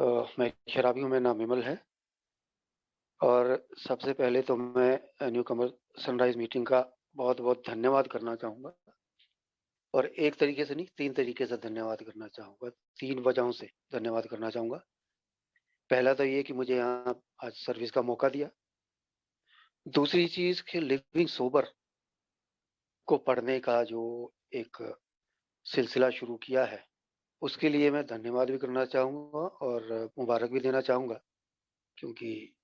मैं शराबी हूँ, मेरा नाम विमल है। और सबसे पहले तो मैं न्यू कमर सनराइज़ मीटिंग का बहुत-बहुत धन्यवाद करना चाहूँगा। और एक तरीके से नहीं, 3 तरीके से धन्यवाद करना चाहूँगा। 3 वजहों से धन्यवाद करना चाहूँगा। पहला तो ये कि मुझे यहाँ आज सर्विस का मौका दिया। दूसरी चीज़ कि लिविंग सोबर को पढ़ने का जो एक सिलसिला शुरू किया है, उसके लिए मैं धन्यवाद भी करना चाहूँगा और मुबारक भी देना चाहूँगा, क्योंकि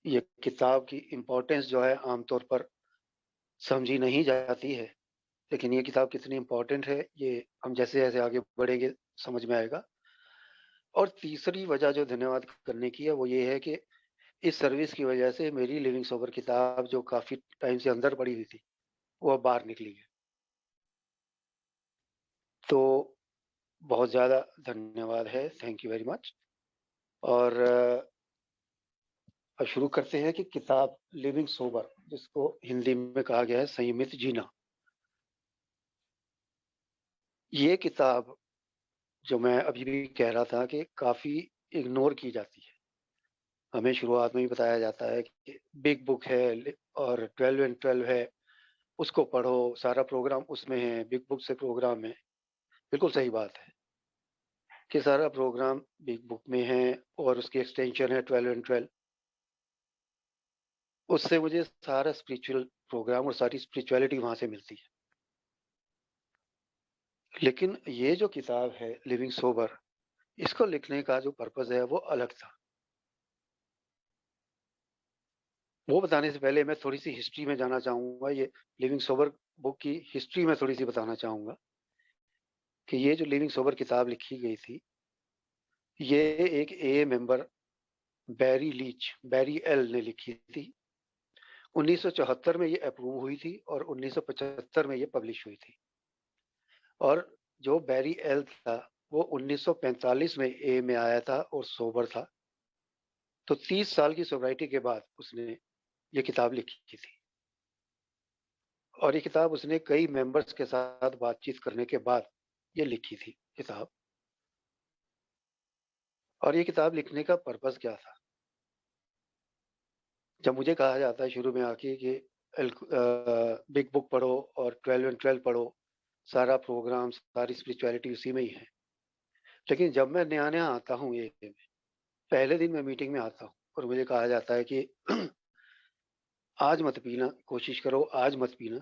ये किताब की इम्पोर्टेंस जो है आमतौर पर समझी नहीं जाती है। लेकिन ये किताब कितनी इम्पोर्टेंट है, ये हम जैसे-जैसे आगे बढ़ेंगे समझ में आएगा। और तीसरी वजह जो धन्यवाद करने की है, वो ये है कि इस सर्विस की वजह से मेरी लिविंग सोबर किताब जो काफ़ी टाइम से अंदर पड़ी हुई थी, वो अब बाहर निकली है। तो बहुत ज़्यादा धन्यवाद है, थैंक यू वेरी मच। और अब शुरू करते हैं कि किताब लिविंग सोबर, जिसको हिंदी में कहा गया है संयमित जीना। ये किताब जो मैं अभी भी कह रहा था कि काफ़ी इग्नोर की जाती है। हमें शुरुआत में ही बताया जाता है कि बिग बुक है और 12 एंड 12 है, उसको पढ़ो, सारा प्रोग्राम उसमें है, बिग बुक से प्रोग्राम है। बिल्कुल सही बात है कि सारा प्रोग्राम बिग बुक में है और उसकी एक्सटेंशन है 12 एंड 12। उससे मुझे सारा स्पिरिचुअल प्रोग्राम और सारी स्पिरिचुअलिटी वहाँ से मिलती है। लेकिन ये जो किताब है लिविंग सोबर, इसको लिखने का जो पर्पज़ है वो अलग था। वो बताने से पहले मैं थोड़ी-सी हिस्ट्री में जाना चाहूँगा। ये लिविंग सोबर बुक की हिस्ट्री मैं थोड़ी-सी बताना चाहूँगा कि ये जो लिविंग सोबर किताब लिखी गई थी, ये एक एए मेंबर बैरी एल ने लिखी थी। 1974 में ये अप्रूव हुई थी और 1975 में ये पब्लिश हुई थी। और जो बैरी एल था, वो 1945 में एए में आया था और सोबर था। तो 30 साल की सोब्राइटी के बाद उसने ये किताब लिखी थी। और ये किताब उसने कई मेंबर्स के साथ बातचीत करने के बाद ये लिखी थी किताब। और ये किताब लिखने का पर्पज़ क्या था? जब मुझे कहा जाता है शुरू में आके कि बिग बुक पढ़ो और 12 एंड 12 पढ़ो, सारा प्रोग्राम, सारी स्पिरिचुअलिटी उसी में ही है। लेकिन जब मैं नया-नया आता हूँ ये में, पहले दिन मैं मीटिंग में आता हूँ और मुझे कहा जाता है कि आज मत पीना, कोशिश करो आज मत पीना,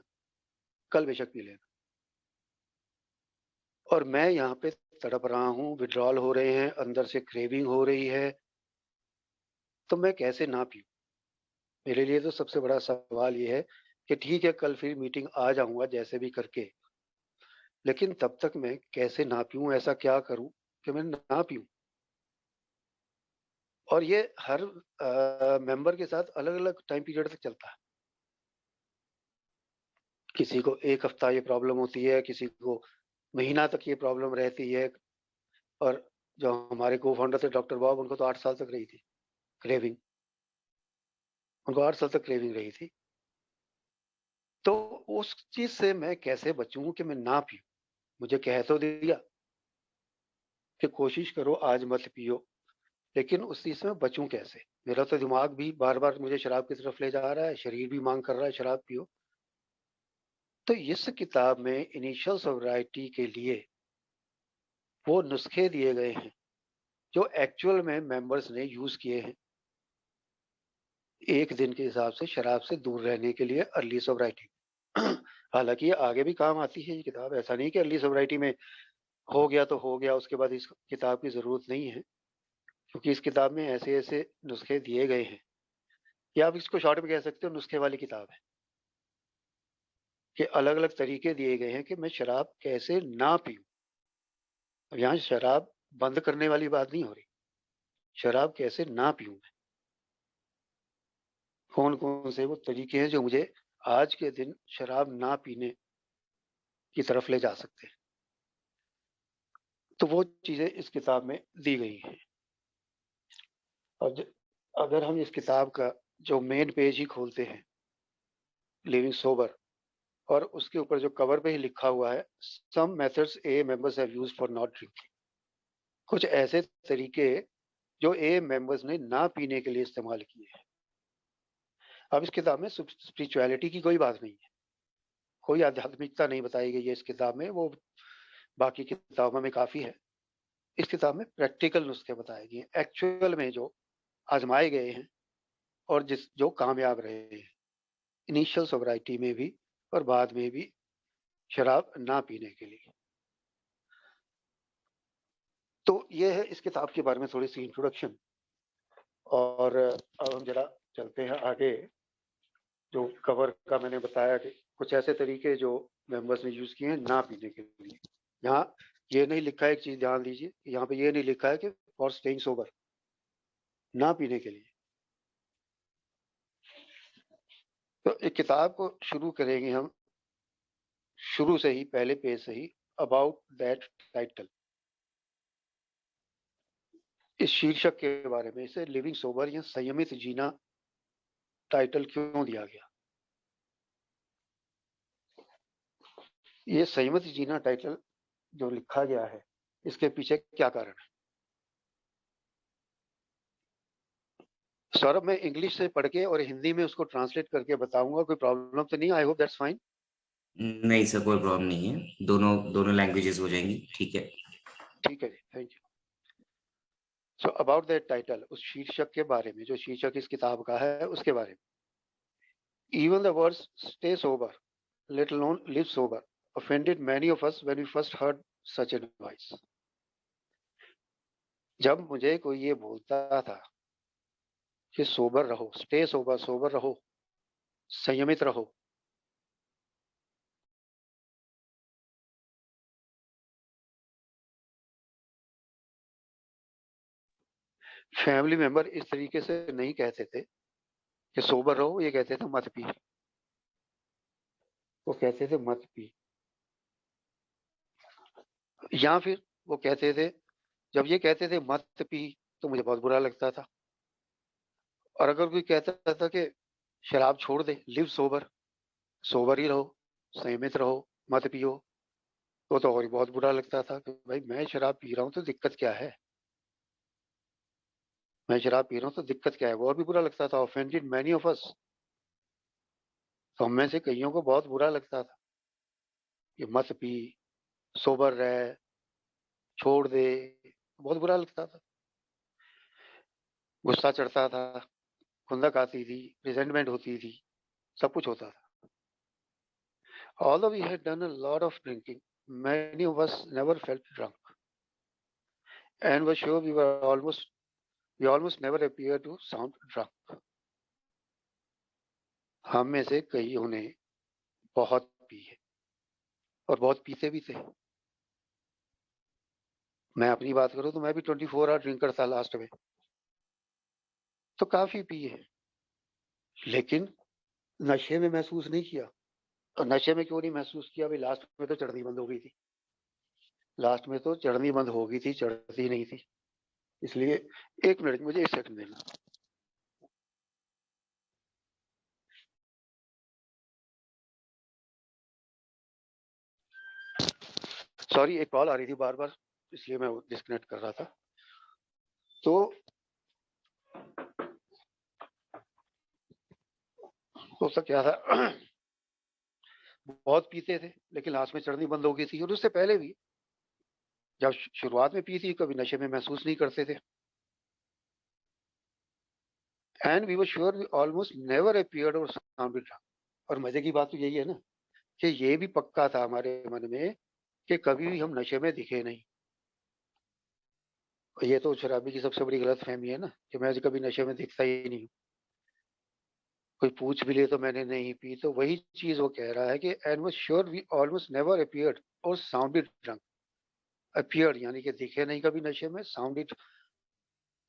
कल बेशक पी लेना। और मैं यहाँ पे तड़प रहा हूँ, विथड्रॉल हो रहे हैं, अंदर से क्रेविंग हो रही है, तो मैं कैसे ना पीऊँ? मेरे लिए तो सबसे बड़ा सवाल ये है कि ठीक है, कल फिर मीटिंग आ जाऊँगा जैसे भी करके, लेकिन तब तक मैं कैसे ना पीऊँ, ऐसा क्या करूँ कि मैं ना पीऊँ? और ये हर मेंबर के साथ अलग-अलग टाइम पीरियड तक चलता है। किसी को 1 हफ्ता ये प्रॉब्लम होती है, किसी को महीना तक ये प्रॉब्लम रहती है। और जो हमारे को-फाउंडर थे डॉक्टर बॉब, उनको तो 8 साल तक रही थी क्रेविंग। उनको 8 साल तक क्रेविंग रही थी। तो उस चीज़ से मैं कैसे बचूँ कि मैं ना पीऊँ? मुझे कह तो दिया कि कोशिश करो आज मत पियो, लेकिन उस चीज़ से मैं बचूँ कैसे? मेरा तो दिमाग भी बार-बार मुझे शराब की तरफ ले जा रहा है, शरीर भी माँग कर रहा है शराब पियो। तो इस किताब में इनिशियल सोब्राइटी के लिए वो नुस्खे दिए गए हैं, जो एक्चुअल में मेंबर्स ने यूज़ किए हैं, 1 दिन के हिसाब से शराब से दूर रहने के लिए अर्ली सोब्राइटी। हालाँकि ये आगे भी काम आती है ये किताब, ऐसा नहीं कि अर्ली सोब्राइटी में हो गया तो हो गया, उसके बाद इस किताब की ज़रूरत नहीं है, क्योंकि इस किताब में ऐसे-ऐसे नुस्खे दिए गए हैं, या आप इसको शॉर्ट में कह सकते हो नुस्खे वाली किताब है, कि अलग-अलग तरीके दिए गए हैं कि मैं शराब कैसे ना पीऊँ। अब यहाँ शराब बंद करने वाली बात नहीं हो रही, शराब कैसे ना पीऊँ मैं? कौन-कौन से वो तरीके हैं जो मुझे आज के दिन शराब ना पीने की तरफ ले जा सकते हैं। तो वो चीज़ें इस किताब में दी गई हैं। और अगर हम इस किताब का जो मेन पेज ही खोलते हैं, लिविंग सोबर, और उसके ऊपर जो कवर पे ही लिखा हुआ है, some methods a members have used for not drinking. कुछ ऐसे तरीके जो ए मेंबर्स ने ना पीने के लिए इस्तेमाल किए हैं। अब इस किताब में स्पिरिचुअलिटी की कोई बात नहीं है, कोई आध्यात्मिकता नहीं बताई गई है इस किताब में, वो बाकी किताबों में काफी है। इस किताब में प्रैक्टिकल नुस्खे बताए गए हैं, एक्चुअल में जो आजमाए गए हैं और जो कामयाब रहे हैं, इनिशियल सोबराइटी में भी और बाद में भी शराब ना पीने के लिए। तो ये है इस किताब के बारे में थोड़ी सी इंट्रोडक्शन। और अब हम जरा चलते हैं आगे। जो कवर का मैंने बताया कि कुछ ऐसे तरीके जो मेंबर्स ने यूज किए हैं ना पीने के लिए। यहाँ ये नहीं लिखा है, एक चीज ध्यान दीजिए, यहाँ पे ये नहीं लिखा है कि फॉर स्टेइंग सोबर, ना पीने के लिए। तो एक किताब को शुरू करेंगे हम शुरू से ही, पहले पेज से ही, अबाउट दैट टाइटल, इस शीर्षक के बारे में। इसे लिविंग सोबर या संयमित जीना टाइटल क्यों दिया गया? ये संयमित जीना टाइटल जो लिखा गया है, इसके पीछे क्या कारण है? सौरभ, मैं इंग्लिश से पढ़ के और हिंदी में उसको ट्रांसलेट करके बताऊंगा, कोई प्रॉब्लम तो नहीं? I hope that's fine. नहीं सर, कोई प्रॉब्लम नहीं है, दोनों दोनों लैंग्वेजेस हो जाएंगी, ठीक है। ठीक है जी, thank you. So about that title, उस शीर्षक के बारे में, जो शीर्षक इस किताब का है उसके बारे में। Even the words stay sober, let alone live sober, offended many of us when we first heard such advice. जब मुझे कोई ये बोलता था कि सोबर रहो, स्टे सोबर, सोबर रहो, संयमित रहो, फैमिली मेंबर इस तरीके से नहीं कहते थे कि सोबर रहो, ये कहते थे मत पी। वो कहते थे मत पी, या फिर वो कहते थे, जब ये कहते थे मत पी तो मुझे बहुत बुरा लगता था। और अगर कोई कहता था कि शराब छोड़ दे, लिव सोबर, सोबर ही रहो, संयमित रहो, मत पियो, तो और बहुत बुरा लगता था कि भाई मैं शराब पी रहा हूँ तो दिक्कत क्या है, मैं शराब पी रहा हूँ तो दिक्कत क्या है। वो और भी बुरा लगता था। ऑफेंडेड मैनी ऑफ अस, तो हम में से कईयों को बहुत बुरा लगता था कि मत पी, सोबर रहे, छोड़ दे, बहुत बुरा लगता था। गुस्सा चढ़ता था, खुंदक आती थी, रिजेंटमेंट होती थी, सब कुछ होता था। Although we had done a lot of drinking, many of us never felt drunk and were sure we almost never appeared to sound drunk. हम में से कईयों ने बहुत पी है और बहुत पीते भी थे। मैं अपनी बात करूं तो मैं भी 24 आवर ड्रिंकर था लास्ट में, तो काफी पी है, लेकिन नशे में महसूस नहीं किया। और नशे में क्यों नहीं महसूस किया भाई? लास्ट में तो चढ़नी बंद हो गई थी, लास्ट में तो चढ़नी बंद हो गई थी, चढ़ती नहीं थी। इसलिए एक मिनट, मुझे एक सेकंड देना। सॉरी, एक कॉल आ रही थी बार बार, इसलिए मैं डिस्कनेक्ट कर रहा था। तो होता क्या था, बहुत पीते थे लेकिन लास्ट में चढ़नी बंद हो गई थी। और उससे पहले भी जब शुरुआत में पी थी, कभी नशे में महसूस नहीं करते थे। And we were sure we almost never appeared or sounded drunk. और मजे की बात तो यही है ना कि ये भी पक्का था हमारे मन में कि कभी भी हम नशे में दिखे नहीं। और ये तो शराबी की सबसे बड़ी गलत फहमी है ना कि मैं कभी नशे में दिखता ही नहीं हूँ। कोई पूछ भी ले तो मैंने नहीं पी, तो वही चीज वो कह रहा है कि and was sure we almost never appeared or sounded drunk. Appeared यानी कि दिखे नहीं कभी नशे में, साउंडेड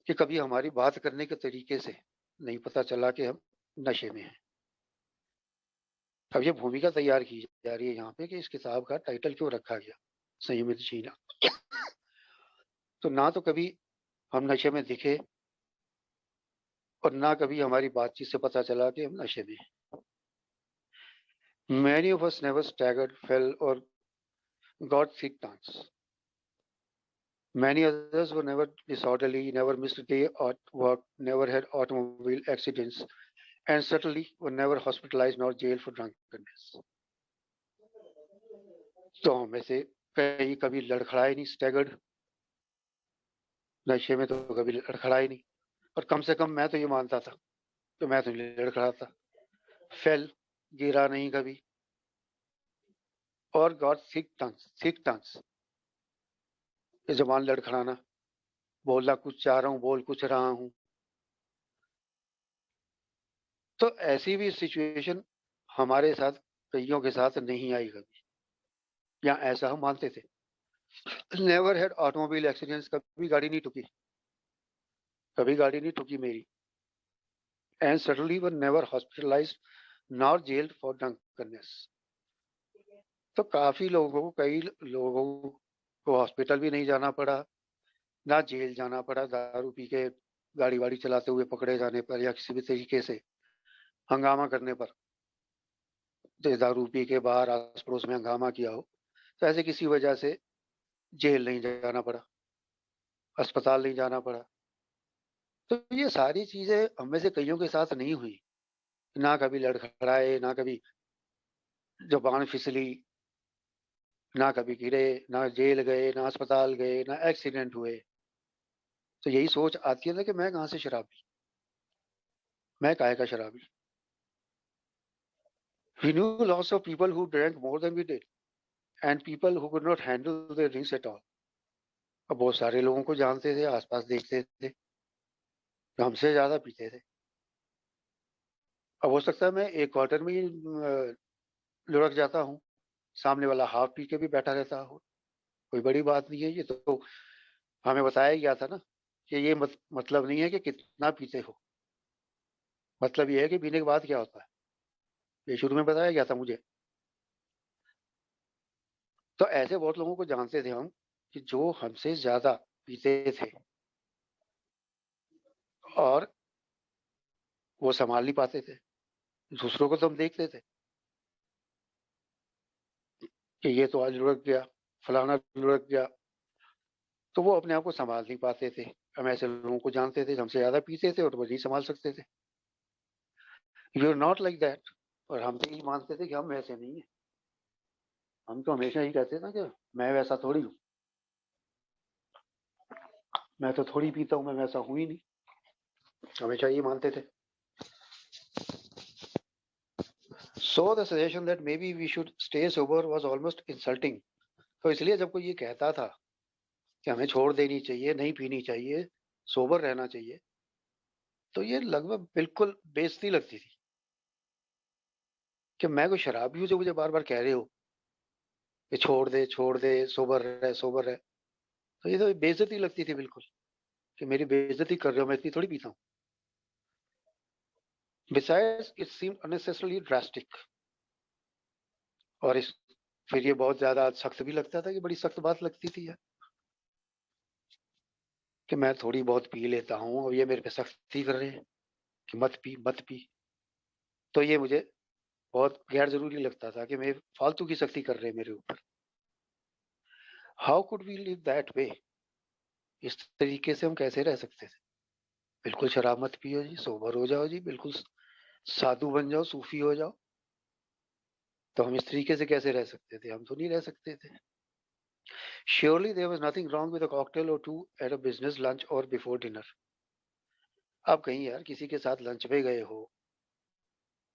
कि कभी हमारी बात करने के तरीके से नहीं पता चला कि हम नशे में हैं। अब ये भूमिका तैयार की जा रही है यहाँ पे कि इस किताब का टाइटल क्यों रखा गया, संयमित जीना। तो ना तो कभी हम नशे में दिखे और ना कभी हमारी बातचीत से पता चला कि हम नशे में हैं। Many of us never staggered, fell or got sick dance. Many others were never disorderly, never missed a day at work, never had automobile accidents, and certainly were never hospitalized nor jailed for drunkenness. तो में से कई कभी लड़खड़ाए नहीं, staggered, नशे में तो कभी लड़खड़ाए नहीं, और कम से कम मैं तो ये मानता था कि मैं तो नहीं लड़खड़ाता, फेल, गिरा नहीं कभी, और गॉड थिक टंग्स, ये जबान लड़खड़ाना, बोलना कुछ चाह रहा हूँ, बोल कुछ रहा हूँ। तो ऐसी भी सिचुएशन हमारे साथ, कईयों के साथ नहीं आई कभी, या ऐसा हम मानते थे। नेवर हैड ऑटोमोबाइल एक्सीडेंट्स, कभी गाड़ी नहीं ठुकी, कभी गाड़ी नहीं ठुकी मेरी, and suddenly were never hospitalized nor jailed for drunkenness. तो काफी लोगों को, कई लोगों को हॉस्पिटल भी नहीं जाना पड़ा, ना जेल जाना पड़ा दारू पी के गाड़ी वाड़ी चलाते हुए पकड़े जाने पर, या किसी भी तरीके से हंगामा करने पर, दारू पी के बाहर आस पड़ोस में हंगामा किया हो, तो ऐसे किसी वजह से जेल नहीं जाना पड़ा, अस्पताल नहीं जाना पड़ा। तो ये सारी चीजें हम में से कईयों के साथ नहीं हुई, ना कभी लड़खड़ाए, ना कभी जुबान फिसली, ना कभी गिरे, ना जेल गए, ना अस्पताल गए, ना एक्सीडेंट हुए। तो यही सोच आती है ना कि मैं कहाँ से शराबी, मैं काहे का शराबी। We knew lots of people who drank more than we did, and people who could not handle their drinks at all. अब बहुत सारे लोगों को जानते थे, आसपास देखते थे, जो हमसे ज्यादा पीते थे। अब हो सकता है मैं एक क्वार्टर में ही लुढ़क जाता हूँ, सामने वाला हाफ पी के भी बैठा रहता हो, कोई बड़ी बात नहीं है। ये तो हमें बताया गया था ना कि ये मतलब नहीं है कि कितना पीते हो, मतलब ये है कि पीने के बाद क्या होता है, ये शुरू में बताया गया था मुझे। तो ऐसे बहुत लोगों को जानते थे हम कि जो हमसे ज्यादा पीते थे, और वो संभाल नहीं पाते थे। दूसरों को तो हम देखते थे कि ये तो आज लुढ़क गया, फलाना लुढ़क गया, तो वो अपने आप को संभाल नहीं पाते थे। हम ऐसे लोगों को जानते थे, हमसे ज्यादा पीते थे और वो नहीं संभाल सकते थे। You are not like that. और हम तो यही मानते थे कि हम वैसे नहीं है। हम तो हमेशा ही कहते थे कि मैं वैसा थोड़ी हूँ, मैं तो थोड़ी पीता हूँ, मैं वैसा हूँ ही नहीं, हमेशा यही मानते थे। So the suggestion that maybe we should stay sober was almost insulting. तो इसलिए जब कोई ये कहता था कि हमें छोड़ देनी चाहिए, नहीं पीनी चाहिए, सोबर रहना चाहिए, तो ये लगभग बिल्कुल बेइज्जती लगती थी कि मैं कोई शराबी हूँ जो मुझे बार बार कह रहे हो कि छोड़ दे, सोबर रहे। तो ये तो बेइज्जती लगती थी बिल्कुल, कि मेरी बेइज्जती कर रहे हो, मैं इतनी थोड़ी पीता हूँ। Besides, it seemed unnecessarily drastic. और इस फिर ये बहुत ज्यादा सख्त भी लगता था, कि बड़ी सख्त बात लगती थी यार, कि मैं थोड़ी बहुत पी लेता हूँ और ये मेरे पे सख्ती कर रहे हैं कि मत पी मत पी। तो ये मुझे बहुत गैर जरूरी लगता था कि मैं फालतू की सख्ती कर रहे हैं मेरे ऊपर। How could we live that way? इस तरीके से हम कैसे रह सकते थे? बिल्कुल शराब मत पियो जी, सोबर हो जाओ जी, बिल्कुल साधु बन जाओ, सूफी हो जाओ। तो हम इस तरीके से कैसे रह सकते थे? हम तो नहीं रह सकते थे। Surely there was nothing wrong with a cocktail or two at a business lunch or before dinner. आप कहीं यार किसी के साथ लंच पे गए हो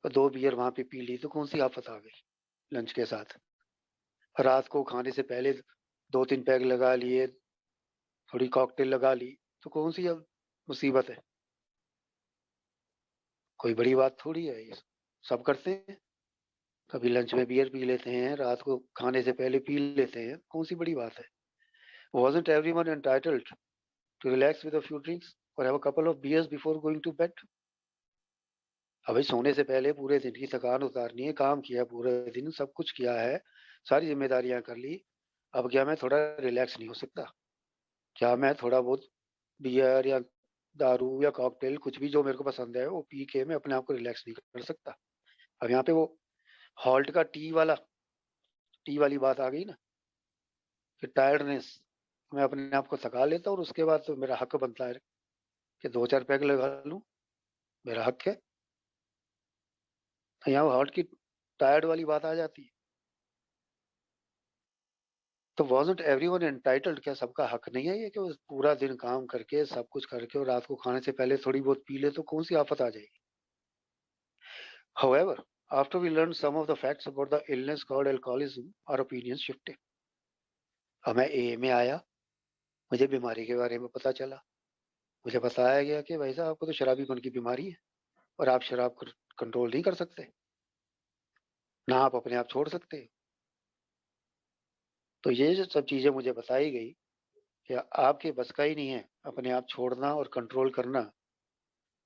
और 2 बियर वहां पे पी ली, तो कौन सी आफत आ गई लंच के साथ? रात को खाने से पहले 2-3 पैग लगा लिए, थोड़ी कॉकटेल लगा ली, तो कौन सी अब मुसीबत है? कोई बड़ी बात थोड़ी है ये, सब करते हैं। कभी लंच में बियर पी लेते हैं, रात को खाने से पहले पी लेते हैं, कौन सी बड़ी बात है? Wasn't everyone entitled to relax with a few drinks or have a couple of beers before going to bed? अभी सोने से पहले पूरे दिन की थकान उतारनी है, काम किया पूरे दिन, सब कुछ किया है, सारी जिम्मेदारियां कर ली, अब क्या मैं थोड़ा रिलैक्स नहीं हो सकता? क्या मैं थोड़ा बहुत बियर या दारू या कॉकटेल, कुछ भी जो मेरे को पसंद है, वो पी के मैं अपने आप को रिलैक्स नहीं कर सकता? अब यहाँ पे वो हॉल्ट का टी वाली बात आ गई ना, कि टायर्डनेस मैं अपने आप को थका लेता हूँ और उसके बाद तो मेरा हक बनता है कि 2-4 पैग लगा लूँ, मेरा हक है। यहाँ हार्ट की टायर्ड वाली बात आ जाती है। तो वाज़न्ट एवरीवन एंटाइटल्ड, क्या सबका हक नहीं है ये कि वो पूरा दिन काम करके, सब कुछ करके और रात को खाने से पहले थोड़ी बहुत पी ले तो कौन-सी आफ़त आ जाएगी? However, after we learned some of the facts about the illness called alcoholism, our opinions shifted. अब मैं एए में आया, मुझे बीमारी के बारे में पता चला। मुझे बताया गया कि भाई साहब आपको तो शराबीपन की बीमारी है और आप शराब कंट्रोल नहीं कर सकते, ना आप अपने आप छोड़ सकते। तो ये जो सब चीज़ें मुझे बताई गई कि आपके बस का ही नहीं है अपने आप छोड़ना और कंट्रोल करना,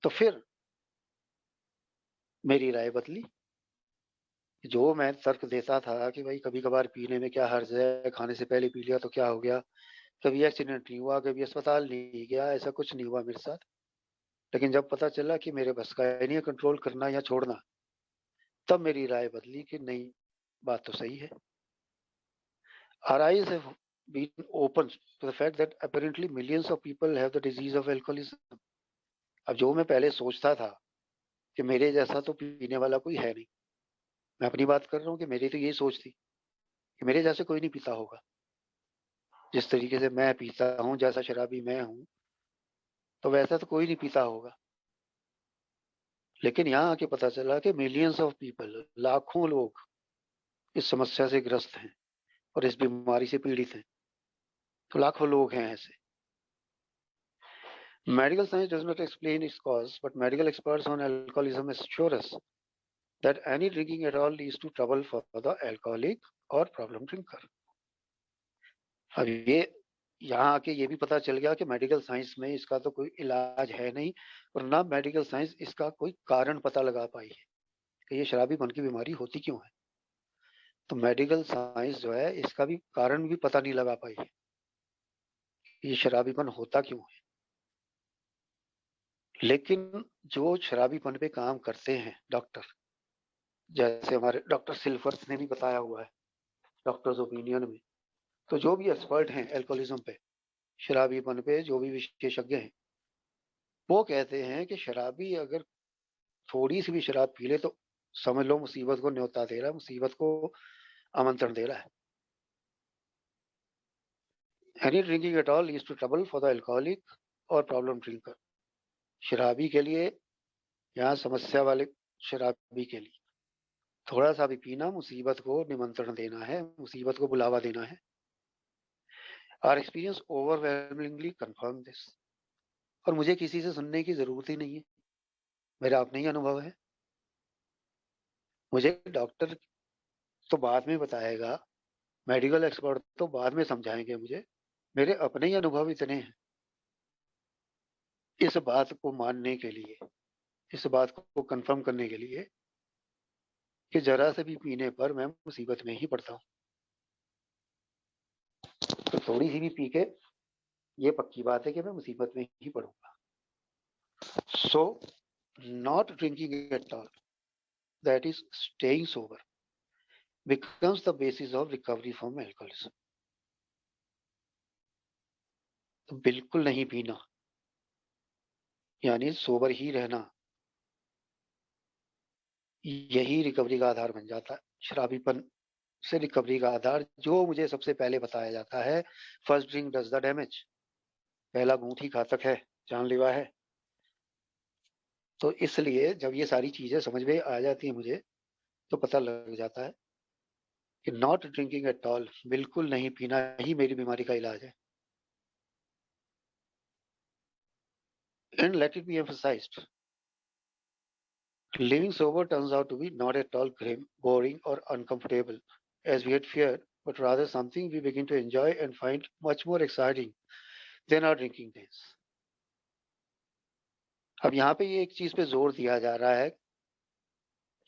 तो फिर मेरी राय बदली। जो मैं तर्क देता था कि भाई कभी-कभार पीने में क्या हर्ज है, खाने से पहले पी लिया तो क्या हो गया, कभी एक्सीडेंट नहीं हुआ, कभी अस्पताल नहीं गया, ऐसा कुछ नहीं हुआ मेरे साथ। लेकिन जब पता चला कि मेरे बस का ही नहीं है कंट्रोल करना या छोड़ना, तब मेरी राय बदली कि नहीं, बात तो सही है। Our eyes have been opened to the fact that apparently millions of people have the disease of alcoholism. अब जो मैं पहले सोचता था कि मेरे जैसा तो पीने वाला कोई है नहीं, मैं अपनी बात कर रहा हूँ कि मेरी तो यही सोच थी कि मेरे जैसे कोई नहीं पीता होगा। जिस तरीके से मैं पीता हूँ, जैसा शराबी मैं हूँ, तो वैसा तो कोई नहीं पीता होगा। लेकिन यहाँ आके पता चला कि मिलियंस ऑफ पीपल, लाखों लोग इस समस्या से ग्रस्त हैं और इस बीमारी से पीड़ित हैं। तो लाखों लोग हैं ऐसे। Medical science does not explain its cause, but medical experts on alcoholism assure us that any drinking at all leads to trouble for the alcoholic or problem drinker. अब ये यहाँ आके ये भी पता चल गया कि मेडिकल साइंस में इसका तो कोई इलाज है नहीं और ना मेडिकल साइंस इसका कोई कारण पता लगा पाई है कि ये शराबीपन की बीमारी होती क्यों है। तो मेडिकल साइंस जो है इसका भी कारण भी पता नहीं लगा पाई है, ये शराबीपन होता क्यों है। लेकिन जो शराबीपन पे काम करते हैं डॉक्टर, जैसे हमारे डॉक्टर सिल्फर्स ने भी बताया हुआ है डॉक्टर्स ओपिनियन में, तो जो भी एक्सपर्ट हैं अल्कोहलिज्म पे, शराबीपन पे जो भी विशेषज्ञ हैं, वो कहते हैं कि शराबी अगर थोड़ी सी भी शराब पी ले तो समझ लो मुसीबत को न्योता दे रहा है, मुसीबत को आमंत्रण दे रहा है। Any drinking at all leads to trouble for the alcoholic or problem drinker. शराबी के लिए, यहाँ समस्या वाले शराबी के लिए थोड़ा सा भी पीना मुसीबत को निमंत्रण देना है, मुसीबत को बुलावा देना है। Our experience overwhelmingly confirm this. और मुझे किसी से सुनने की जरूरत ही नहीं है, मेरा अपना ही अनुभव है। मुझे डॉक्टर तो बाद में बताएगा, मेडिकल एक्सपर्ट तो बाद में समझाएंगे मुझे, मेरे अपने ही अनुभव इतने हैं इस बात को मानने के लिए, इस बात को कंफर्म करने के लिए कि जरा से भी पीने पर मैं मुसीबत में ही पड़ता हूँ। तो थोड़ी सी भी पी के ये पक्की बात है कि मैं मुसीबत में ही पड़ूंगा। So not drinking at all, that is staying sober, becomes the basis of recovery from alcoholism. तो बिल्कुल नहीं पीना यानी सोबर ही रहना, यही रिकवरी का आधार बन जाता है। शराबीपन से रिकवरी का आधार जो मुझे सबसे पहले बताया जाता है, first drink does the damage, पहला घूंट ही घातक है, जानलेवा है। तो इसलिए जब ये सारी चीजें समझ में आ जाती है मुझे, तो पता लग जाता है कि नॉट ड्रिंकिंग एट ऑल, बिल्कुल नहीं पीना ही मेरी बीमारी का इलाज है। And let it be emphasized, living sober turns out to be not at all grim, boring, or uncomfortable as we had feared, but rather something we begin to enjoy and find much more exciting than our drinking days. अब यहाँ पे ये एक चीज पे जोर दिया जा रहा है,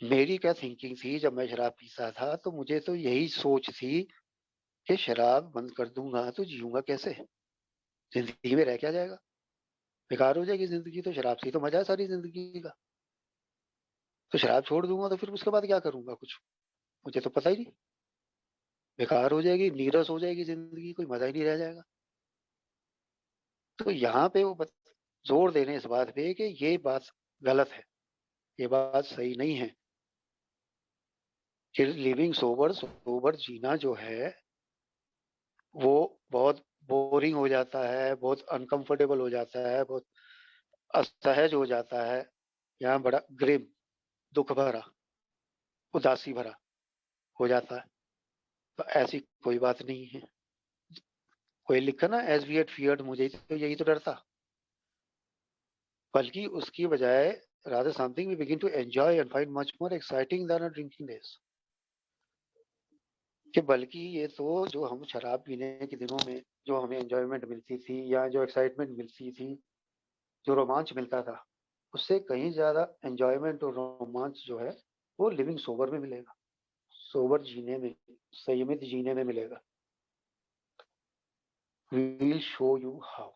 मेरी क्या थिंकिंग थी जब मैं शराब पीता था, तो मुझे तो यही सोच थी कि शराब बंद कर दूंगा तो जीऊंगा कैसे, जिंदगी में रह क्या जाएगा, बेकार हो जाएगी जिंदगी, तो शराब से तो मजा है सारी जिंदगी का। तो शराब छोड़ दूंगा तो फिर उसके बाद क्या करूंगा, कुछ मुझे तो पता ही नहीं, बेकार हो जाएगी, नीरस हो जाएगी जिंदगी, कोई मजा ही नहीं रह जाएगा। तो यहाँ पे वो जोर दे रहे हैं इस बात पे कि ये बात गलत है, ये बात सही नहीं है कि लिविंग सोबर, सोबर जीना जो है वो बहुत बोरिंग हो जाता है, बहुत अनकंफर्टेबल हो जाता है, बहुत असहज हो जाता है, यहाँ बड़ा ग्रिम, दुख भरा, उदासी भरा हो जाता है। तो ऐसी कोई बात नहीं है। कोई लिखा ना, एज वी हैड फियर्ड, मुझे तो यही तो डर था, बल्कि उसकी बजाय rather something we begin to enjoy and find much more exciting than our drinking days, कि बल्कि ये तो जो हम शराब पीने के दिनों में जो हमें एंजॉयमेंट मिलती थी या जो एक्साइटमेंट मिलती थी, जो रोमांच मिलता था, उससे कहीं ज्यादा एंजॉयमेंट और रोमांच जो है वो लिविंग सोबर में मिलेगा, सोबर जीने में, संयमित जीने में मिलेगा। We'll show you how.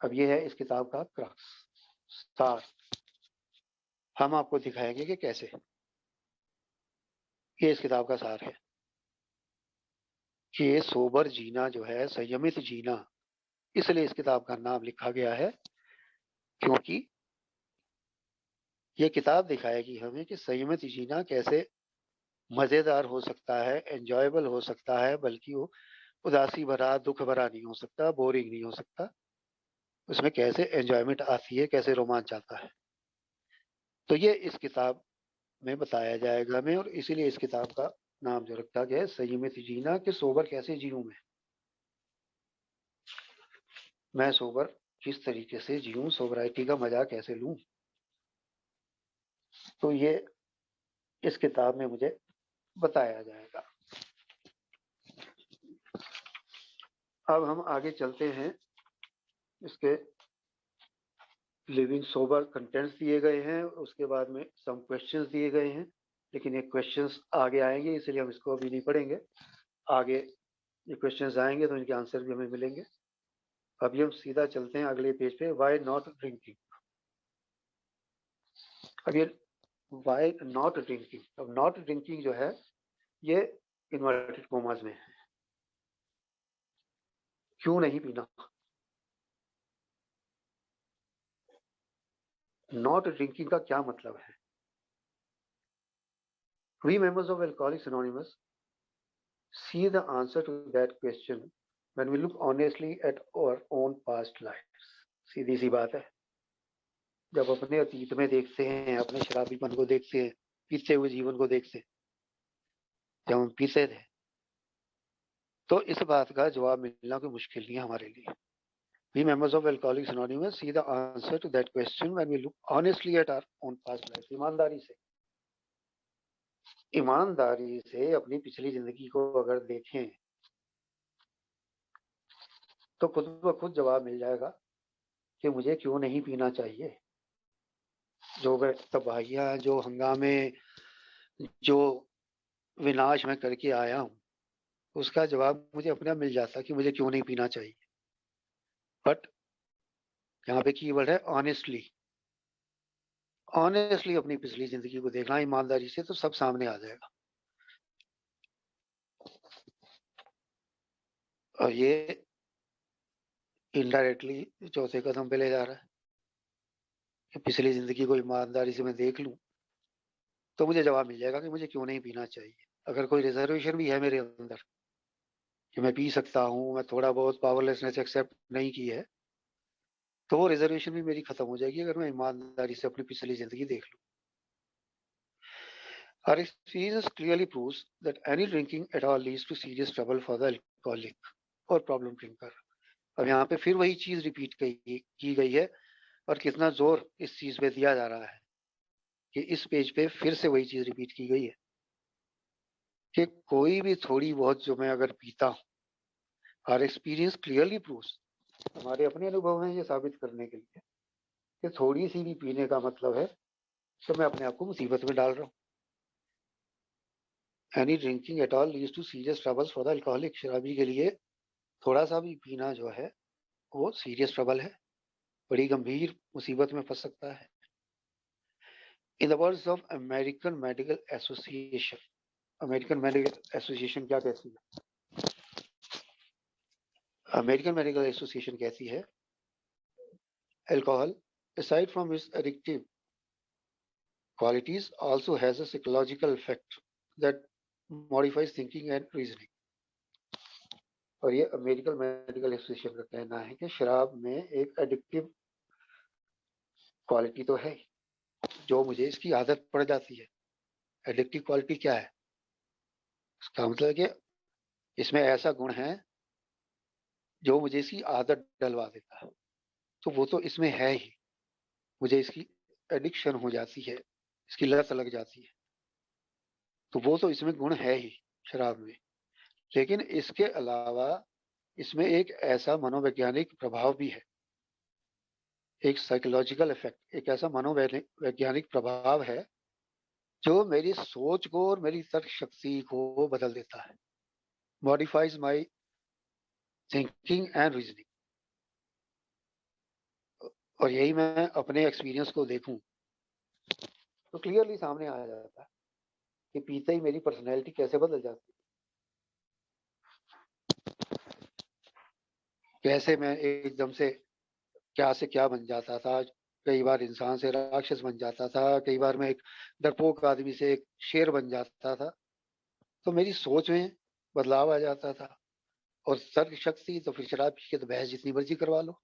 अब ये है इस किताब का क्रक्स, सार। हम आपको दिखाएंगे कि कैसे। ये इस किताब का सार है कि ये सोबर जीना जो है, संयमित जीना, इसलिए इस किताब का नाम लिखा गया है क्योंकि ये किताब दिखाएगी हमें कि संयमित जीना कैसे मजेदार हो सकता है, एंजॉयबल हो सकता है, बल्कि वो उदासी भरा, दुख भरा नहीं हो सकता, बोरिंग नहीं हो सकता। उसमें कैसे एंजॉयमेंट आती है, कैसे रोमांच आता है। तो ये इस किताब में बताया जाएगा हमें, और इसीलिए इस किताब का नाम जो रखा गया है संयमित जीना, कि सोबर कैसे जीऊं मैं सोबर किस तरीके से जीऊं, सोबराइटी का मजा कैसे लूं। तो ये इस किताब में मुझे बताया जाएगा। अब हम आगे चलते हैं। इसके लिविंग सोबर कंटेंट्स दिए गए हैं, उसके बाद में सम क्वेश्चंस दिए गए हैं, लेकिन ये क्वेश्चंस आगे आएंगे, इसलिए हम इसको अभी नहीं पढ़ेंगे। आगे ये क्वेश्चंस आएंगे तो इनके आंसर भी हमें मिलेंगे। अभी हम सीधा चलते हैं अगले पेज पे, व्हाई नॉट ड्रिंकिंग। अब ये व्हाई नॉट ड्रिंकिंग, अब नॉट ड्रिंकिंग जो है ये इन्वर्टेड कोमास में है। क्यों नहीं पीना? नॉट ड्रिंकिंग का क्या मतलब है? We members of Alcoholics Anonymous see the answer to that question when we look honestly at our own past lives. सीधी सी बात है, जब अपने अतीत में देखते हैं, अपने शराबीपन को देखते हैं, पीते हुए जीवन को देखते हैं, जब हम पीते थे, तो इस बात का जवाब मिलना कोई मुश्किल नहीं है हमारे लिए। We members of Alcoholics Anonymous see the answer to that question when we look honestly at our own past lives. ईमानदारी से अपनी पिछली जिंदगी को अगर देखें तो खुद ब खुद जवाब मिल जाएगा कि मुझे क्यों नहीं पीना चाहिए। जो तबाहियां, जो हंगामे, जो विनाश मैं करके आया हूं, उसका जवाब मुझे अपने आप मिल जाता कि मुझे क्यों नहीं पीना चाहिए। बट यहाँ पे कीवर्ड है ऑनेस्टली। ऑनेस्टली अपनी पिछली जिंदगी को देखना ईमानदारी से, तो सब सामने आ जाएगा। और ये इनडायरेक्टली चौथे कदम पे ले जा रहा है कि पिछली जिंदगी को ईमानदारी से मैं देख लूं तो मुझे जवाब मिल जाएगा कि मुझे क्यों नहीं पीना चाहिए। अगर कोई रिजर्वेशन भी है मेरे अंदर कि मैं पी सकता हूँ, मैं थोड़ा बहुत पावरलेसनेस एक्सेप्ट नहीं की है, तो वो रिजर्वेशन भी मेरी खत्म हो जाएगी अगर मैं ईमानदारी से अपनी पिछली जिंदगी देख लूँ। Our experience clearly proves that any drinking at all leads to serious trouble for the alcoholic or problem drinker. अब यहाँ पे फिर वही चीज रिपीट की गई है, और कितना जोर इस चीज पे दिया जा रहा है कि इस पेज पे फिर से वही चीज रिपीट की गई है कि कोई भी थोड़ी बहुत जो मैं अगर पीता हूँ, आर एक्सपीरियंस क्लियरली प्रूव्स, हमारे अपने अनुभव हैं ये साबित करने के लिए कि थोड़ी सी भी पीने का मतलब है तो मैं अपने आप को मुसीबत में डाल रहा हूँ। Any drinking at all leads to serious troubles for the alcoholic. शराबी के लिए थोड़ा सा भी पीना जो है वो सीरियस ट्रबल है, बड़ी गंभीर मुसीबत में फंस सकता है। In the words of American medical association, American medical association क्या कहती है? अमेरिकन मेडिकल एसोसिएशन कहती है alcohol, aside from its addictive qualities, also has a psychological effect that modifies thinking and reasoning. और ये अमेरिकन मेडिकल एसोसिएशन का कहना है कि शराब में एक एडिक्टिव क्वालिटी तो है जो मुझे इसकी आदत पड़ जाती है। एडिक्टिव क्वालिटी क्या है? इसका मतलब कि इसमें ऐसा गुण है जो मुझे इसकी आदत डलवा देता है, तो वो तो इसमें है ही, मुझे इसकी एडिक्शन हो जाती है, इसकी लत लग जाती है, तो वो तो इसमें गुण है ही शराब में। लेकिन इसके अलावा इसमें एक ऐसा मनोवैज्ञानिक प्रभाव भी है, एक साइकोलॉजिकल इफेक्ट, एक ऐसा मनोवैज्ञानिक प्रभाव है जो मेरी सोच को और मेरी तर्क शक्ति को बदल देता है, modifies my thinking and reasoning. और यही मैं अपने एक्सपीरियंस को देखूं तो क्लियरली सामने आ जाता है कि पीते ही मेरी पर्सनैलिटी कैसे बदल जाती है, कैसे मैं एकदम से क्या से क्या बन जाता था। कई बार इंसान से राक्षस बन जाता था, कई बार मैं एक डरपोक आदमी से एक शेर बन जाता था। तो मेरी सोच में बदलाव आ जाता था। और तर्क शक्ति तो फिर शराब पी के तो बहस जितनी मर्जी करवा लो।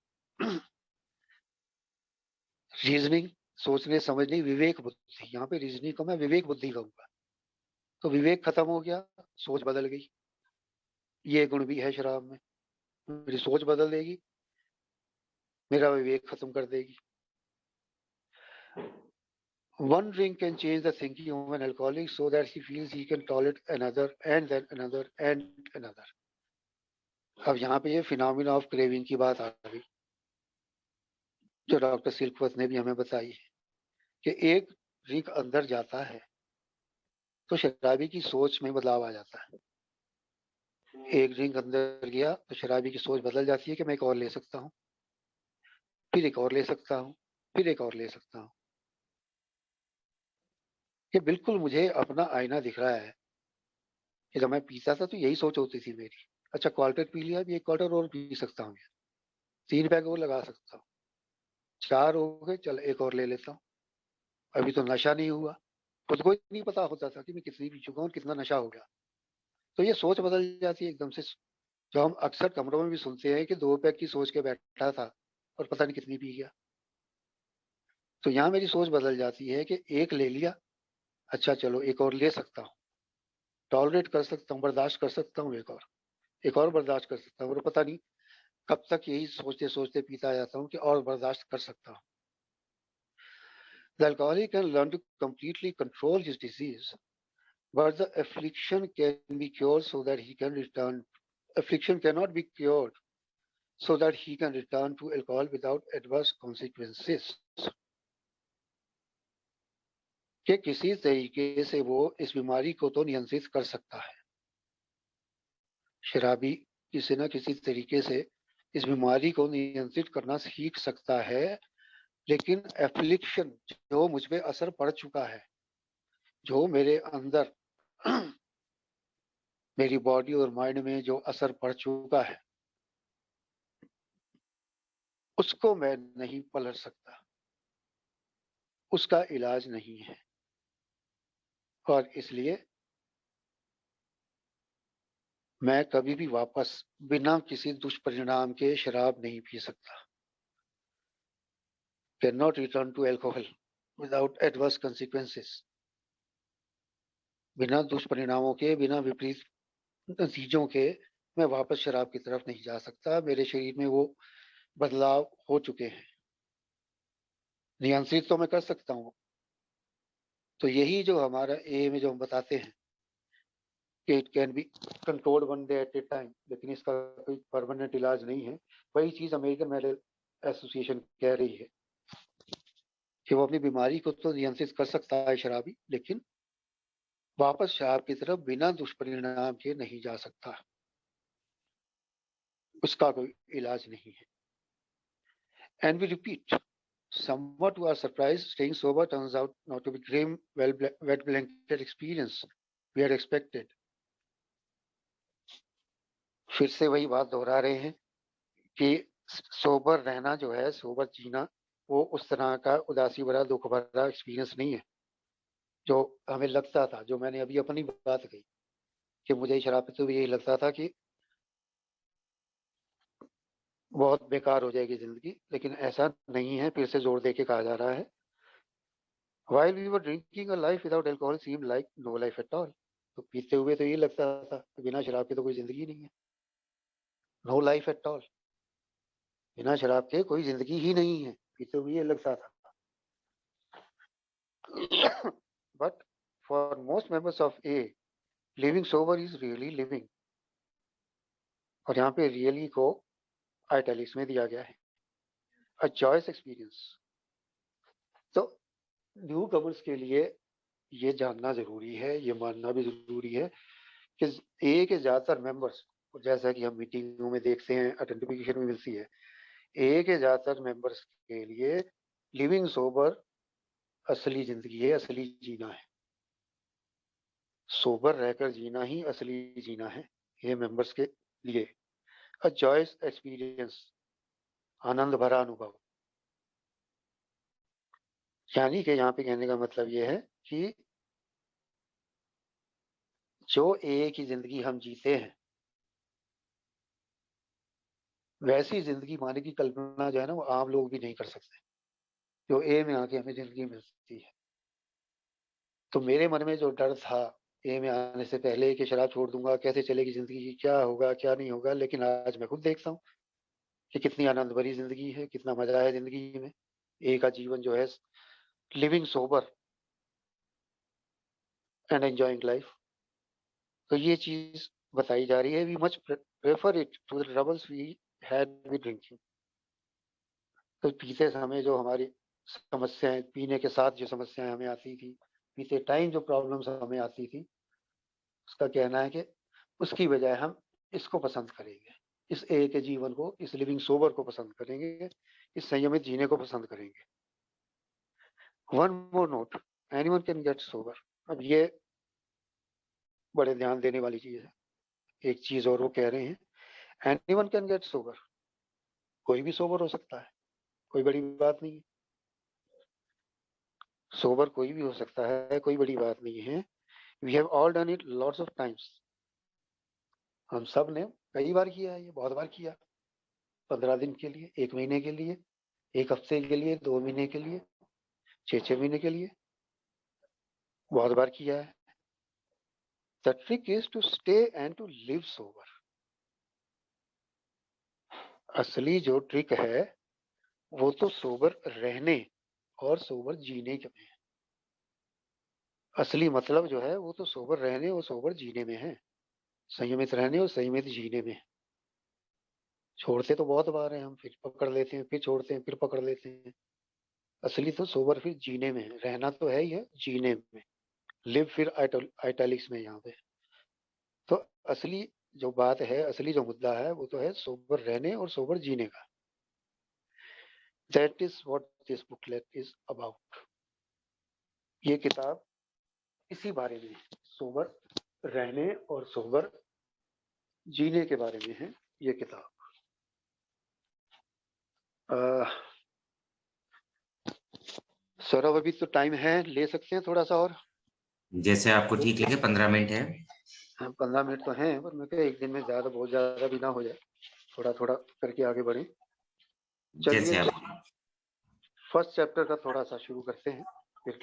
रीजनिंग, सोचने समझने, विवेक बुद्धि, यहाँ पे रीजनिंग को मैं विवेक बुद्धि कहूंगा। तो विवेक खत्म हो गया, सोच बदल गई। ये गुण भी है शराब में, मेरी सोच बदल देगी, मेरा विवेक खत्म कर देगी। One drink can change the thinking of an alcoholic so that he feels he can tolerate another and then another and another. अब यहाँ पे ये फिनोमिना ऑफ क्रेविंग की बात आ गई जो डॉक्टर सिल्कवर्थ ने भी हमें बताई है कि एक ड्रिंक अंदर जाता है तो शराबी की सोच में बदलाव आ जाता है। एक ड्रिंक अंदर गया तो शराबी की सोच बदल जाती है कि मैं एक और ले सकता हूँ, फिर एक और ले सकता हूँ, फिर एक और ले सकता हूँ। ये बिल्कुल मुझे अपना आईना दिख रहा है कि जब मैं पीता था तो यही सोच होती थी मेरी। अच्छा, क्वार्टर पी लिया, अभी एक क्वार्टर और पी सकता हूँ, 3 पैग और लगा सकता हूँ, 4 हो गए, चल एक और ले लेता हूँ, अभी तो नशा नहीं हुआ। खुद को ही नहीं पता होता था कि मैं कितनी पी चुका हूँ, कितना नशा हो गया। तो ये सोच बदल जाती है एकदम से। जो हम अक्सर कमरों में भी सुनते हैं कि 2 पैग की सोच के बैठा था और पता नहीं कितनी पी गया। तो यहाँ मेरी सोच बदल जाती है कि एक ले लिया, अच्छा चलो एक और ले सकता हूँ, टॉलरेट कर सकता हूँ, बर्दाश्त कर सकता हूँ, एक और बर्दाश्त कर सकता हूँ। और पता नहीं कब तक यही सोचते सोचते पीता जाता हूँ कि और बर्दाश्त कर सकता हूँ। The alcoholic can learn to completely control his disease, but the affliction can be cured so that he can return. Affliction cannot be cured so that he can return to alcohol without adverse consequences. कि किसी तरीके से वो इस बीमारी को तो नियंत्रित कर सकता है। शराबी किसी न किसी तरीके से इस बीमारी को नियंत्रित करना सीख सकता है, लेकिन एफ्लिक्शन जो मुझ पे असर पड़ चुका है, जो मेरे अंदर मेरी बॉडी और माइंड में जो असर पड़ चुका है, उसको मैं नहीं पलट सकता, उसका इलाज नहीं है। और इसलिए मैं कभी भी वापस बिना किसी दुष्परिणाम के शराब नहीं पी सकता। Can not return to alcohol without adverse consequences. बिना दुष्परिणामों के, बिना विपरीत नतीजों के मैं वापस शराब की तरफ नहीं जा सकता। मेरे शरीर में वो बदलाव हो चुके हैं, नियंत्रित तो मैं कर सकता हूँ। तो यही जो हमारा एम है, जो हम बताते हैं कि it can be controlled one day at A time, लेकिन इसका कोई परमानेंट इलाज नहीं है। वही चीज अमेरिकन मेडिकल एसोसिएशन कह रही है कि वो अपनी बीमारी को तो नियंत्रित कर सकता है शराबी, लेकिन वापस शराब की तरफ बिना दुष्परिणाम के नहीं जा सकता, उसका कोई इलाज नहीं है। And we repeat, somewhat to our surprise, staying sober turns out not to be grim, wet blanket experience we had expected. फिर से वही बात दोहरा रहे हैं कि सोबर रहना जो है, सोबर जीना, वो उस तरह का उदासी भरा, दुख भरा एक्सपीरियंस नहीं है जो हमें लगता था। जो मैंने अभी अपनी बात कही कि मुझे शराब पीते हुए यही लगता था कि बहुत बेकार हो जाएगी जिंदगी, लेकिन ऐसा नहीं है। फिर से जोर दे के कहा जा रहा है, while we were drinking a life without alcohol seemed like no life at all। तो पीते हुए तो ये लगता था कि बिना शराब के तो कोई जिंदगी नहीं है, नो लाइफ एट ऑल, बिना शराब के कोई जिंदगी ही नहीं है, पीते हुए ये लगता था। But for most members of A, living sober is really living. और यहाँ पे रियली को आइटैलिक्स में दिया गया है, अ चॉइस एक्सपीरियंस। तो न्यू कमर्स के लिए ये जानना जरूरी है, ये मानना भी जरूरी है कि ए के ज्यादातर मेंबर्स, जैसा कि हम मीटिंगों में देखते हैं, आइडेंटिफिकेशन में मिलती है, ए के ज्यादातर मेंबर्स के लिए लिविंग सोबर असली जिंदगी है, असली जीना है। सोबर रहकर जीना ही असली जीना है ये मेंबर्स के लिए। अ जॉयस एक्सपीरियंस, आनंद भरा अनुभव। यानी कि यहाँ पे कहने का मतलब ये है कि जो ए की जिंदगी हम जीते हैं, वैसी जिंदगी पाने की कल्पना जो है ना, वो आम लोग भी नहीं कर सकते जो ए में आके हमें जिंदगी मिलती है। तो मेरे मन में जो डर था ए में आने से पहले कि शराब छोड़ दूंगा, कैसे चलेगी जिंदगी, क्या होगा क्या नहीं होगा, लेकिन आज मैं खुद देखता हूँ कि कितनी आनंद भरी जिंदगी है, कितना मजा है जिंदगी में। ए का जीवन जो है, living sober and enjoying life. तो ये चीज बताई जा रही है, we much prefer it to the troubles we had with drinking. तो पीते समय जो हमारी समस्याएं, पीने के साथ जो समस्याएं हमें आती थी, पीते टाइम जो प्रॉब्लम्स हमें आती थी, उसका कहना है कि उसकी बजाय हम इसको पसंद करेंगे, इस ए के जीवन को, इस लिविंग सोबर को पसंद करेंगे, इस संयमित जीने को पसंद करेंगे। One more note, anyone can get sober. अब ये बड़े ध्यान देने वाली चीज है। एक चीज और वो कह रहे हैं, एनीवन कैन गेट सोबर, कोई भी सोबर हो सकता है, कोई बड़ी बात नहीं है। सोबर कोई भी हो सकता है, कोई बड़ी बात नहीं है। We have all done it lots of times. हम सब ने कई बार किया है, ये बहुत बार किया। 15 दिन के लिए, 1 महीने के लिए, 1 हफ्ते के लिए, 2 महीने के लिए, 6 महीने के लिए, बहुत बार किया है। The trick is to stay and to live sober. असली जो ट्रिक है वो तो सोबर रहने और सोबर जीने के में है। असली मतलब जो है वो तो सोबर रहने और सोबर जीने में है, संयमित रहने और संयमित जीने में। छोड़ते तो बहुत बार हैं हम, फिर पकड़ लेते हैं, फिर छोड़ते हैं, फिर पकड़ लेते हैं। असली तो सोबर फिर जीने में है, रहना तो है ही है, जीने में। लिव फिर आइटैलिक्स में यहाँ पे। तो असली जो बात है, असली जो मुद्दा है, वो तो है सोबर रहने और सोबर जीने का। That is what this booklet is about. ये किताब इसी बारे में, सोबर रहने और सोबर जीने के बारे में है ये किताब। सौरभ, अभी तो टाइम है, ले सकते हैं थोड़ा सा और? जैसे आपको ठीक लगे, 15 मिनट है। हाँ, 15 मिनट तो हैं, पर मैं क्या एक दिन में ज्यादा, बहुत ज्यादा भी ना हो जाए, थोड़ा थोड़ा करके आगे बढ़े। चलिए, जैसे आप फर्स्ट चैप्टर का थोड़ा सा शुरू करते हैं, फिर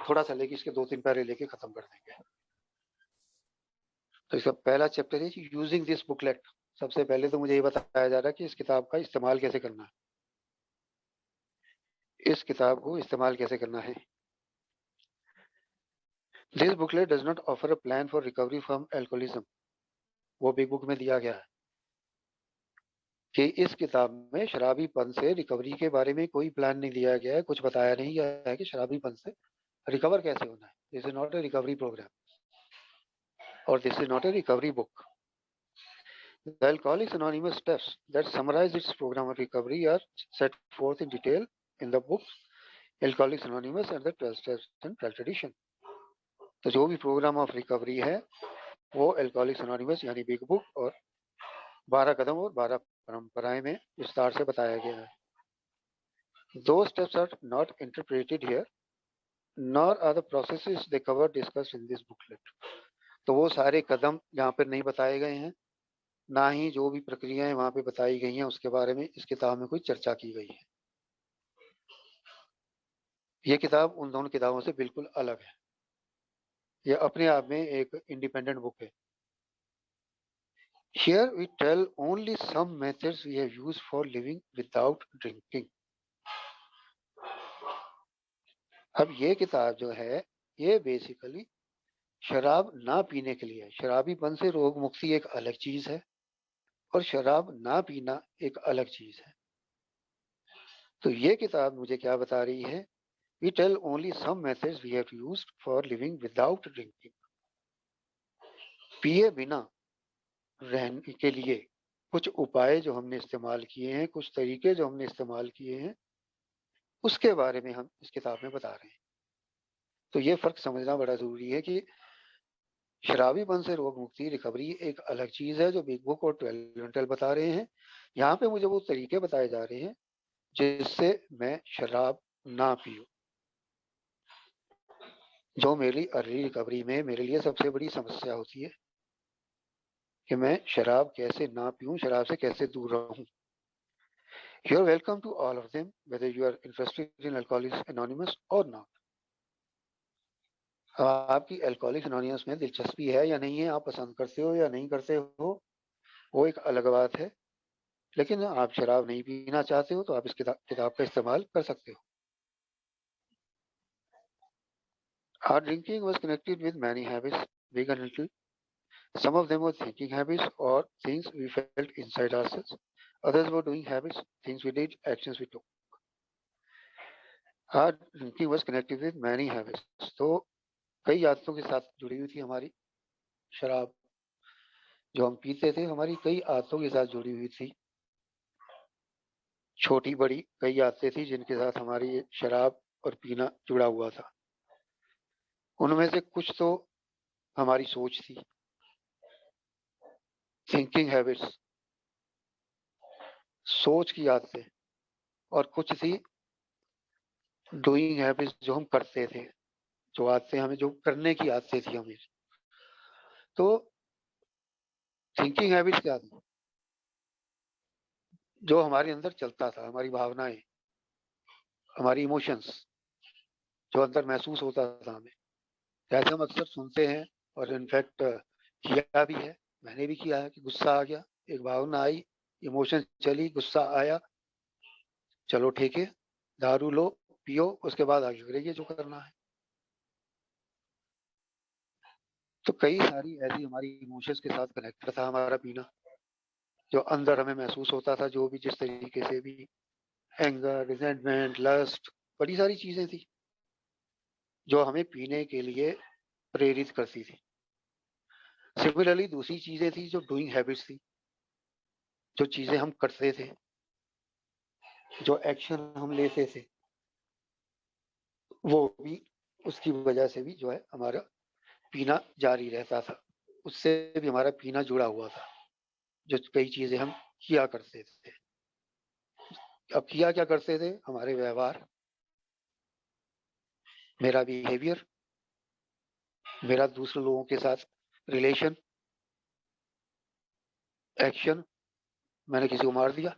थोड़ा सा लेके इसके 2-3 पैरे लेके खत्म कर देंगे। तो इसका पहला चैप्टर है यूजिंग दिस बुकलेट। सबसे पहले तो मुझे ये बताया जा रहा है कि इस किताब का इस्तेमाल कैसे करना है। इस किताब को इस्तेमाल कैसे करना है। This booklet does not offer a plan for recovery from alcoholism. वो बिग बुक में दिया गया है कि इस किताब में शराबीपन से रिकवरी के बारे में कोई प्लान नहीं दिया गया है, कुछ बताया नहीं गया है कि शराबीपन से रिकवर कैसे होना है। This is not a recovery programme और this is not a recovery book. The Alcoholics Anonymous steps that summarize its program of recovery are set forth in detail in the book Alcoholics Anonymous and the 12 Steps in Pale Tradition। तो जो भी programme of recovery है वो alcoholics anonymous यानी big book और 12 कदम और 12 परंपराएं में विस्तार से बताया गया है. Those steps are not interpreted here, nor are the processes they cover discussed in this booklet. तो वो सारे कदम यहाँ पर नहीं बताए गए हैं, ना ही जो भी प्रक्रियाएं वहां पे बताई गई हैं उसके बारे में इस किताब में कोई चर्चा की गई है. ये किताब उन दोनों किताबों से बिल्कुल अलग है. ये अपने आप में एक इंडिपेंडेंट बुक है. Here we tell only some methods we have used for living without drinking. अब ये किताब जो है ये बेसिकली शराब ना पीने के लिए है. शराबीपन से रोग मुक्ति एक अलग चीज है और शराब ना पीना एक अलग चीज है. तो ये किताब मुझे क्या बता रही है? We tell only some methods we have used for living without drinking. पिए बिना रहने के लिए कुछ उपाय जो हमने इस्तेमाल किए हैं, कुछ तरीके जो हमने इस्तेमाल किए हैं, उसके बारे में हम इस किताब में बता रहे हैं. तो ये फर्क समझना बड़ा जरूरी है कि शराबीपन से रोग मुक्ति रिकवरी एक अलग चीज है जो बिग बुक और 12 बता रहे हैं. यहाँ पे मुझे वो तरीके बताए जा रहे हैं जिससे मैं शराब ना पीऊं. जो मेरी अर्ली रिकवरी में मेरे लिए सबसे बड़ी समस्या होती है कि मैं शराब कैसे ना पीऊं, शराब से कैसे दूर रहूं. You are welcome to all of them, whether you are interested in Alcoholics Anonymous or not. आपकी अल्कोहलिक्स एनोनिमस में दिलचस्पी है या नहीं है, आप पसंद करते हो या नहीं करते हो, वो एक अलग बात है. लेकिन आप शराब नहीं पीना चाहते हो तो आप इस किताब का इस्तेमाल कर सकते हो. Our drinking was connected with many habits, big and little. Some of them were thinking habits or things we felt inside ourselves. Others were doing habits, things we did, actions we took. Our drinking was connected with many habits. तो कई आदतों के साथ जुड़ी हुई थी हमारी शराब. जो हम पीते थे हमारी कई आदतों के साथ जुड़ी हुई थी. छोटी बड़ी कई आदतें थी जिनके साथ हमारी शराब और पीना जुड़ा हुआ था. उनमें से कुछ तो हमारी सोच थी, थिंकिंग हैबिट्स, सोच की आदतें, और कुछ थी डूइंग हैबिट्स जो हम करते थे, जो आदतें हमें जो करने की आदतें थी हमें. तो थिंकिंग हैबिट्स क्या थी? जो हमारे अंदर चलता था, हमारी भावनाएं, हमारी इमोशंस, जो अंदर महसूस होता था हमें. जैसे हम अक्सर सुनते हैं और इनफैक्ट किया भी है, मैंने भी किया है कि गुस्सा आ गया, एक भावना आई, इमोशन चली, गुस्सा आया, चलो ठीक है, दारू लो, पियो, उसके बाद आगे करिए जो करना है. तो कई सारी ऐसी हमारी इमोशंस के साथ कनेक्टेड था हमारा पीना, जो अंदर हमें महसूस होता था, जो भी जिस तरीके से भी, एंगर, रिजेंटमेंट, लस्ट, बड़ी सारी चीजें थी जो हमें पीने के लिए प्रेरित करती थी. सिमिलरली दूसरी चीजें थी जो डूइंग हैबिट्स थी, जो चीजें हम करते थे, जो एक्शन हम लेते थे, वो भी उसकी वजह से भी जो है हमारा पीना जारी रहता था. उससे भी हमारा पीना जुड़ा हुआ था, जो कई चीजें हम किया करते थे. अब किया क्या करते थे? हमारे व्यवहार, मेरा बिहेवियर, मेरा दूसरे लोगों के साथ रिलेशन, एक्शन. मैंने किसी को मार दिया,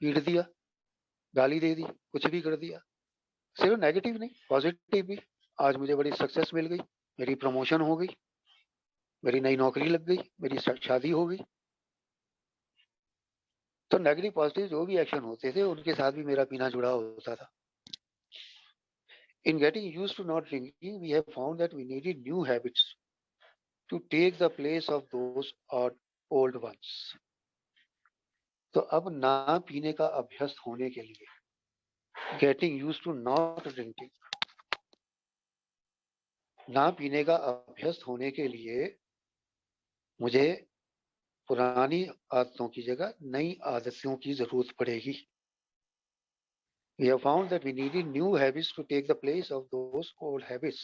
पीट दिया, गाली दे दी, कुछ भी कर दिया. सिर्फ नेगेटिव नहीं, पॉजिटिव भी. आज मुझे बड़ी सक्सेस मिल गई, मेरी प्रमोशन हो गई, मेरी नई नौकरी लग गई, मेरी शादी हो गई. तो नेगेटिव पॉजिटिव जो भी एक्शन होते थे उनके साथ भी मेरा पीना जुड़ा होता था. In getting used to not drinking, we have found that we needed new habits to take the place of those old ones. तो अब ना पीने का अभ्यस्त होने के लिए, getting used to not drinking, ना पीने का अभ्यस्त होने के लिए मुझे पुरानी आदतों की जगह नई आदतों की जरूरत पड़ेगी. We have found that we needed new habits to take the place of those old habits.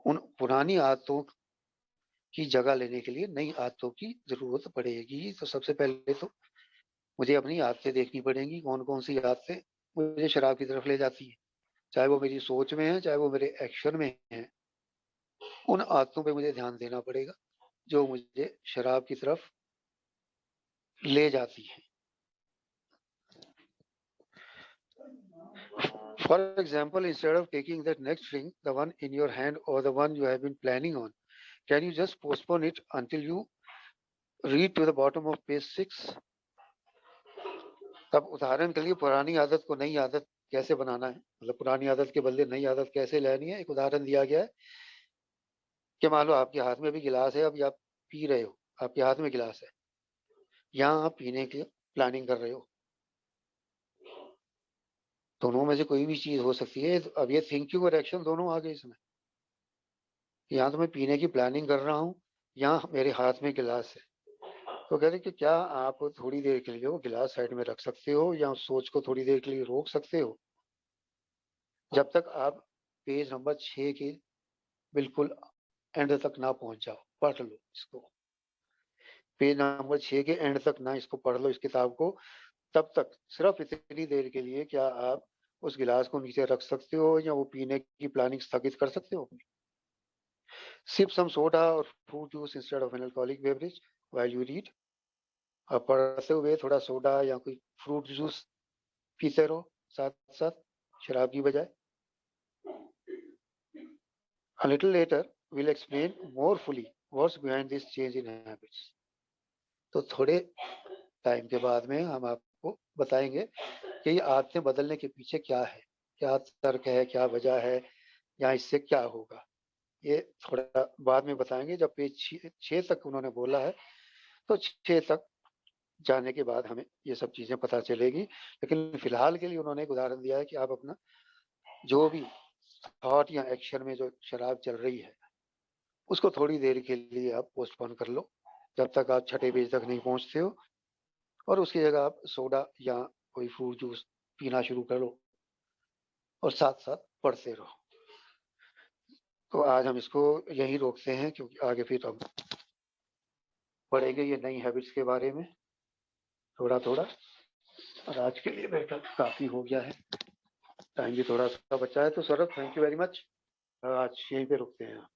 उन पुरानी आदतों की जगह लेने के लिए नई आदतों की ज़रूरत पड़ेगी। तो सबसे पहले तो मुझे अपनी आदतें देखनी पड़ेंगी, कौन-कौन सी आदतें मुझे शराब की तरफ ले जाती हैं। चाहे वो मेरी सोच में है, चाहे वो मेरे एक्शन में है, उन आदतों पे मुझे ध्यान देना पड़ेगा, जो मुझे शराब की तरफ ले जाती हैं। For example, instead of taking that next drink, the one in your hand or the one you have been planning on, can you just postpone it until you read to the bottom of page 6? तब उदाहरण के लिए पुरानी आदत को नई आदत कैसे बनाना है, मतलब पुरानी आदत के बदले नई आदत कैसे लेनी है। एक उदाहरण दिया गया है कि मान लो आपके हाथ में भी गिलास है, अभी आप पी रहे हो, आपके हाथ में गिलास है, यहाँ आप पीने की प्लानिंग कर रहे हो। दोनों में से कोई भी चीज हो सकती है। अब ये थिंकिंग और एक्शन दोनों आ गए इसमें। यहाँ तो मैं पीने की प्लानिंग कर रहा हूँ, यहाँ मेरे हाथ में गिलास है। तो कह रहे कि क्या आप थोड़ी देर के लिए वो गिलास साइड में रख सकते हो या उस सोच को थोड़ी देर के लिए रोक सकते हो, जब तक आप पेज नंबर 6 के बिल्कुल एंड तक ना पहुंच जाओ। पढ़ लो इसको, पेज नंबर 6 के एंड तक ना इसको पढ़ लो इस किताब को, तब तक सिर्फ इतनी देर के लिए क्या आप उस गिलास को नीचे रख सकते हो या वो पीने की प्लानिंग स्थगित कर सकते हो। सिप सम सोडा और fruit juice instead of an alcoholic beverage while you read. अब पढ़ते हुए थोड़ा सोडा या कोई फ्रूट जूस पीते रहो साथ साथ, शराब की बजाय। A little later we'll explain more fully what's behind this change in habits. तो थोड़े टाइम के बाद में हम आपको बताएंगे कि ये आदतें बदलने के पीछे क्या है, क्या तर्क है, क्या वजह है, या इससे क्या होगा। ये थोड़ा बाद में बताएंगे। जब पेज 6 तक उन्होंने बोला है तो 6 तक जाने के बाद हमें ये सब चीजें पता चलेगी। लेकिन फिलहाल के लिए उन्होंने एक उदाहरण दिया है कि आप अपना जो भी थॉट या एक्शन में जो शराब चल रही है उसको थोड़ी देर के लिए आप पोस्टपोन कर लो, जब तक आप छठे पेज तक नहीं पहुंचते हो, और उसकी जगह आप सोडा या कोई फ्रूट जूस पीना शुरू कर लो और साथ साथ पढ़ते रहो। तो आज हम इसको यहीं रोकते हैं, क्योंकि आगे फिर हम पढ़ेंगे ये नई हैबिट्स के बारे में थोड़ा थोड़ा। और आज के लिए बेटा काफी हो गया है, टाइम भी थोड़ा सा बचा है। तो Saurabh, thank you very much. आज यहीं पे रुकते हैं।